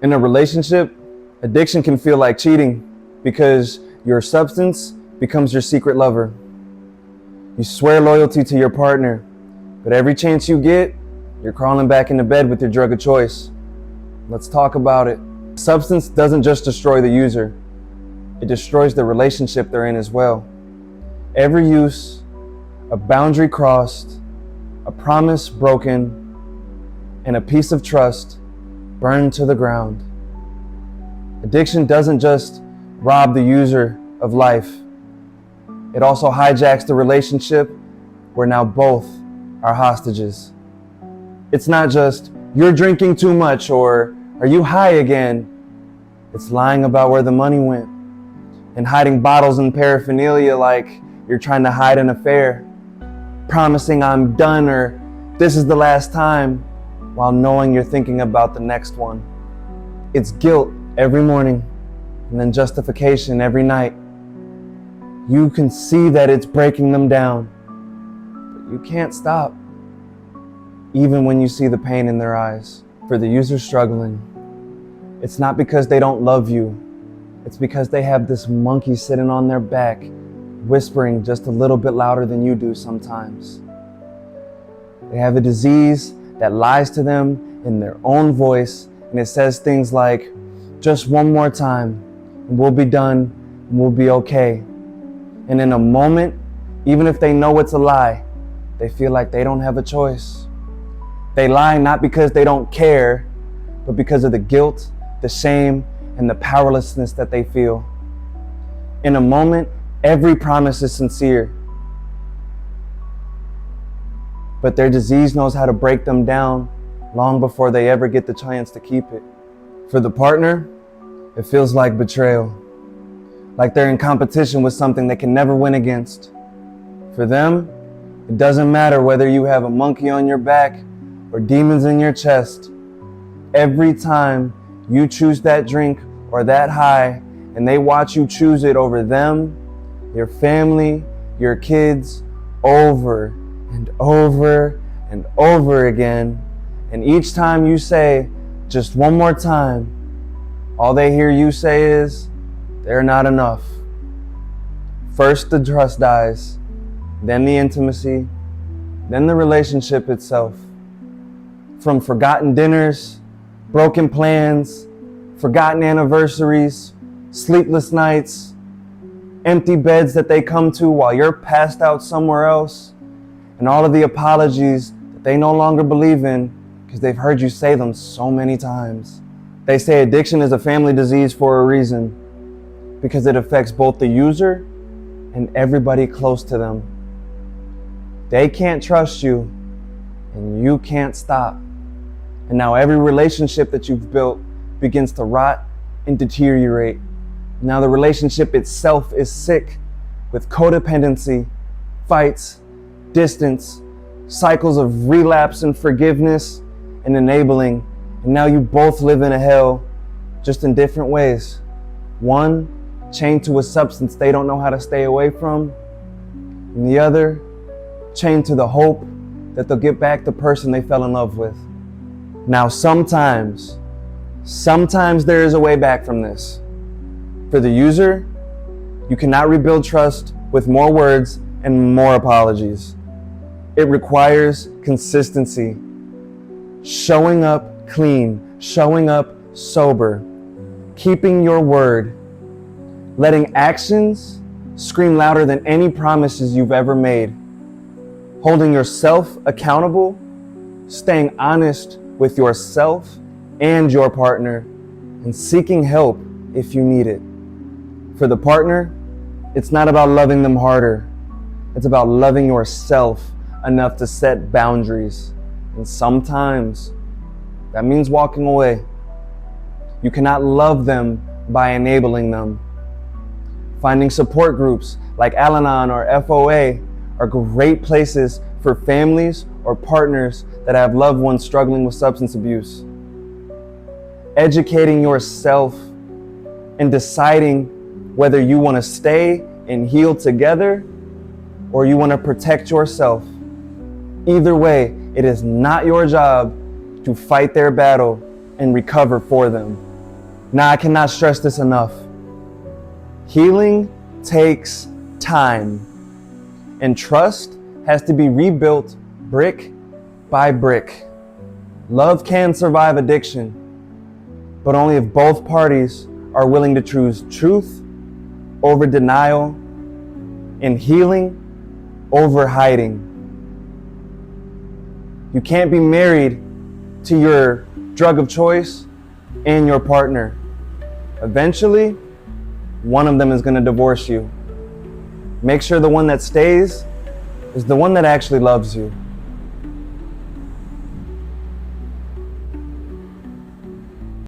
In a relationship, addiction can feel like cheating because your substance becomes your secret lover. You swear loyalty to your partner, but every chance you get, you're crawling back into bed with your drug of choice. Let's talk about it. Substance doesn't just destroy the user, it destroys the relationship they're in as well. Every use, a boundary crossed, a promise broken, and a piece of trust burned to the ground. Addiction doesn't just rob the user of life, it also hijacks the relationship where now both are hostages. It's not just, you're drinking too much, or are you high again? It's lying about where the money went and hiding bottles and paraphernalia like you're trying to hide an affair, promising I'm done or this is the last time, while knowing you're thinking about the next one. It's guilt every morning and then justification every night. You can see that it's breaking them down, but you can't stop, even when you see the pain in their eyes. For the user struggling, it's not because they don't love you, it's because they have this monkey sitting on their back, whispering just a little bit louder than you do sometimes. They have a disease that lies to them in their own voice, and it says things like, just one more time, and we'll be done, and we'll be okay. And in a moment, even if they know it's a lie, they feel like they don't have a choice. They lie not because they don't care, but because of the guilt, the shame, and the powerlessness that they feel. In a moment, every promise is sincere, but their disease knows how to break them down long before they ever get the chance to keep it. For the partner, it feels like betrayal, like they're in competition with something they can never win against. For them, it doesn't matter whether you have a monkey on your back or demons in your chest. Every time you choose that drink or that high, and they watch you choose it over them, your family, your kids, over and over and over again, and each time you say, just one more time, all they hear you say is, they're not enough. First the trust dies, then the intimacy, then the relationship itself. From forgotten dinners, broken plans, forgotten anniversaries, sleepless nights, empty beds that they come to while you're passed out somewhere else, and all of the apologies that they no longer believe in because they've heard you say them so many times. They say addiction is a family disease for a reason, because it affects both the user and everybody close to them. They can't trust you, and you can't stop. And now every relationship that you've built begins to rot and deteriorate. Now the relationship itself is sick with codependency, fights, distance, cycles of relapse and forgiveness and enabling. And now you both live in a hell, just in different ways. One chained to a substance they don't know how to stay away from, and the other chained to the hope that they'll get back the person they fell in love with. Now sometimes there is a way back from this. For the user, you cannot rebuild trust with more words and more apologies. It requires consistency. Showing up clean, showing up sober, keeping your word, letting actions scream louder than any promises you've ever made, holding yourself accountable, staying honest with yourself and your partner, and seeking help if you need it. For the partner, it's not about loving them harder. It's about loving yourself enough to set boundaries. And sometimes that means walking away. You cannot love them by enabling them. Finding support groups like Al-Anon or FOA are great places for families or partners that have loved ones struggling with substance abuse. Educating yourself and deciding whether you want to stay and heal together or you want to protect yourself. Either way, it is not your job to fight their battle and recover for them. Now, I cannot stress this enough. Healing takes time, and trust has to be rebuilt brick by brick. Love can survive addiction, but only if both parties are willing to choose truth over denial and healing over hiding. You can't be married to your drug of choice and your partner. Eventually, one of them is going to divorce you. Make sure the one that stays is the one that actually loves you.